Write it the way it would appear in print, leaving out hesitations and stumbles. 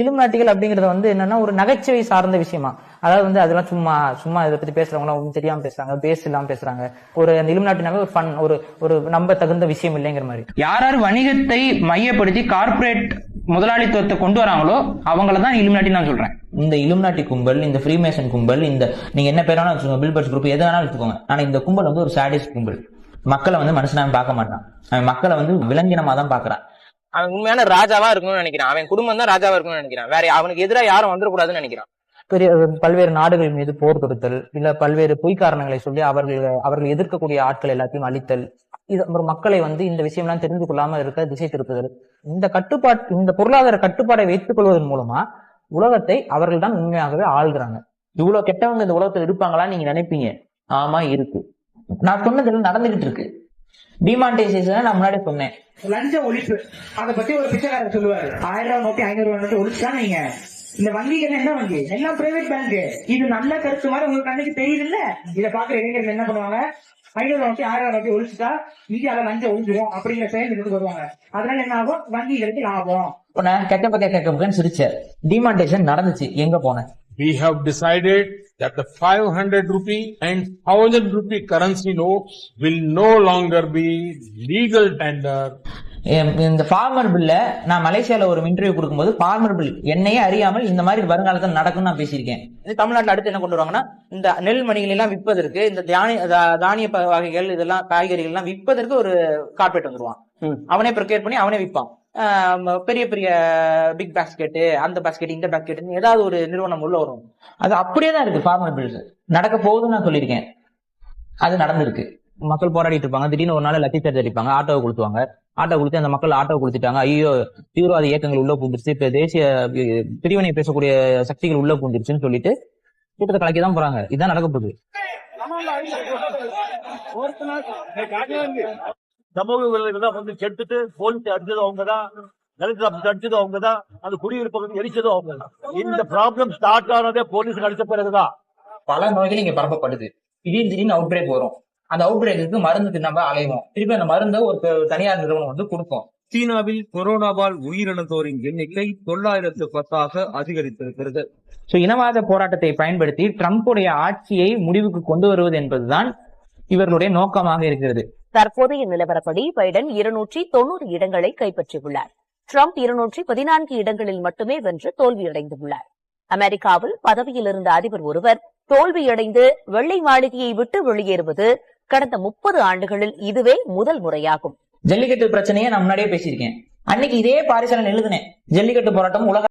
இலுமினாட்டிகள் அப்படிங்கறது வந்து என்னன்னா ஒரு நகைச்சுவை சார்ந்த விஷயமா, அதாவது வந்து அதெல்லாம் சும்மா சும்மா இதை பத்தி பேசுறவங்க ஒன்றும் தெரியாம பேசுறாங்க, பேஸ் இல்லாம பேசுறாங்க, ஒரு அந்த இலுமினாட்டினாவே ஒரு ஃபன், ஒரு நம்ப தகுந்த விஷயம் இல்லைங்கிற மாதிரி. யார் வணிகத்தை மையப்படுத்தி கார்ப்பரேட் முதலாளித்துவத்தை கொண்டு வராங்களோ அவங்களதான் இலுமினாட்டி நான் சொல்றேன். இந்த இலுமினாட்டி கும்பல், இந்த ஃப்ரீமேசன் கும்பல், இந்த நீங்க என்ன பேரான வச்சுக்கோங்க, பில்பர்ட்ஸ் குரூப் எது வேணாலும் வச்சுக்கோங்க, ஆனா இந்த கும்பல் வந்து ஒரு சாடிஸ்ட் கும்பல். மக்களை வந்து மனுஷனாவே பார்க்க மாட்டான், அவன் மக்களை வந்து விலங்கினமா தான் பாக்குறான். அவன் உண்மையான ராஜாவா இருக்கணும்னு நினைக்கிறான், அவன் குடும்பம் தான் ராஜாவா இருக்கணும்னு நினைக்கிறான், வேற அவனுக்கு எதிராக யாரும் வந்துடக்கூடாதுன்னு நினைக்கிறான். பெரிய பல்வேறு நாடுகள் மீது போர் தொடுத்தல், இல்ல பல்வேறு பொய் காரணங்களை சொல்லி அவர்கள் எதிர்க்கக்கூடிய ஆட்கள் எல்லாத்தையும் அழித்தல், இது மக்களை வந்து இந்த விஷயம்லாம் தெரிந்து கொள்ளாம இருக்க திசை திருப்புதல். இந்த பொருளாதார கட்டுப்பாடை வைத்துக் கொள்வதன் மூலமா உலகத்தை அவர்கள் தான் உண்மையாகவே ஆள்கிறாங்க. இவ்வளவு கெட்டவங்க இந்த உலகத்துல இருப்பாங்களான்னு நீங்க நினைப்பீங்க. ஆமா இருக்கு. நான் சொன்னதுல நடந்துகிட்டு இருக்கு. டிமானிட்டைசேஷன் நான் முன்னாடி சொன்னேன். லஞ்ச ஒழிப்பு அதை பத்தி ஒரு பிச்சைக்காரர் சொல்லுவாரு, 1000 ரூபாய் நோக்கி 500 ரூபாய் நோக்கி ஒழிச்சா நீங்க இந்த வங்கிகள் என்ன வங்கி எல்லாம் பிரைவேட் பேங்க். இது நல்ல கருத்து மாதிரி உங்களுக்கு கண்ணுக்கு தெரியுது இல்ல? இதை பாக்குற இளைஞர்கள் என்ன பண்ணுவாங்க, 500 நோக்கி 1000 நோக்கி ஒழிச்சுட்டா இந்தியாவில லஞ்சம் ஒழிஞ்சிடும் அப்படிங்கிற செயல் வருவாங்க. அதனால என்ன ஆகும், வங்கிகளுக்கு லாபம். கெட்ட பக்கம் சிரிச்ச டிமானிட்டைசேஷன் நடந்துச்சு, எங்க போனேன்? We have decided that the 500 rupee and 1000 rupee currency notes will no longer be legal tender. இந்த ஃபார்மர் பில்ல நான் மலேசியால ஒரு இன்டர்வியூ கொடுக்கும்போது ஃபார்மர் பில் என்னையே அறியாமல் இந்த மாதிரி வருங்காலத்தில் நடக்கும் நான் பேசியிருக்கேன். தமிழ்நாட்டில் அடுத்து என்ன கொண்டு வருவாங்கன்னா, இந்த நெல் மணிகள் எல்லாம் விற்பதற்கு, இந்த தானிய வகைகள் இதெல்லாம் காய்கறிகள் எல்லாம் விற்பதற்கு ஒரு கார்பரேட் வந்துருவான். அவனே ப்ரொக்யூர் பண்ணி அவனே விற்பான். பெரிய பெரிய பிக் பாஸ்கெட், அந்த பாஸ்கெட், இந்த பாஸ்கெட், ஏதாவது ஒரு நிறுவனம் உள்ள வரும். அது அப்படியே தான் இருக்கு. ஃபார்மர் பில்ஸ் நடக்க போகுதுன்னு நான் சொல்லியிருக்கேன், அது நடந்திருக்கு. மக்கள் போராடிட்டு இருப்பாங்க, திடீர்னு ஒரு நாள் லத்தி சார்ஜ் அடிப்பாங்க, ஆட்டோவை கொளுத்துவாங்க. ஆட்டோ கொடுத்து அந்த மக்கள் ஆட்டோ கொடுத்துட்டாங்க. ஐயோ தீவிரவாத இயக்கங்கள் உள்ள பூந்துருச்சு, இப்ப தேசிய பிரிவினை பேசக்கூடிய சக்திகள் உள்ள பூந்துருச்சுன்னு சொல்லிட்டு கூட்டத்தை கலக்கிதான் போறாங்க. இதுதான் நடக்க போகுது. சமூக விரோதிகள் தான் வந்து கெடுத்துட்டு போலீஸ் அடிச்சது அவங்கதான், கலெக்டர் அடிச்சது அவங்கதான், அந்த குடியிருப்பு எரிச்சதும் அவங்கதான். இந்த ப்ராப்ளம் ஸ்டார்ட் ஆனதே போலீஸ் அடிச்ச பிறகுதான். பல நோய்கள் இங்க பரப்பப்படுது. திடீர்னு அவுட் பிரேக் வரும். அந்த அவுட் பிரேக்கு மருந்துக்கு நம்ம அலைவோம். திருப்பி அந்த மருந்தை ஒரு தனியார் நிறுவனம் வந்து கொடுக்கும். சீனாவில் கொரோனாவால் உயிரிழந்தோரின் எண்ணிக்கை 910 அதிகரித்திருக்கிறது. இனவாத போராட்டத்தை பயன்படுத்தி ட்ரம்புடைய ஆட்சியை முடிவுக்கு கொண்டு வருவது என்பதுதான் இவர்களுடைய நோக்கமாக இருக்கிறது. தற்போதைய நிலவரப்படி பைடன் 290 இடங்களை கைப்பற்றியுள்ளார். ட்ரம்ப் 214 இடங்களில் மட்டுமே வென்று தோல்வியடைந்துள்ளார். அமெரிக்காவில் பதவியில் இருந்த அதிபர் ஒருவர் தோல்வியடைந்து வெள்ளை மாளிகையை விட்டு வெளியேறுவது கடந்த 30 ஆண்டுகளில் இதுவே முதல் முறையாகும். ஜல்லிக்கட்டு பிரச்சனையை நான் முன்னாடியே பேசியிருக்கேன். அன்னைக்கு இதே பாரிசாலன் எழுதுனேன், ஜல்லிக்கட்டு போராட்டம் உலக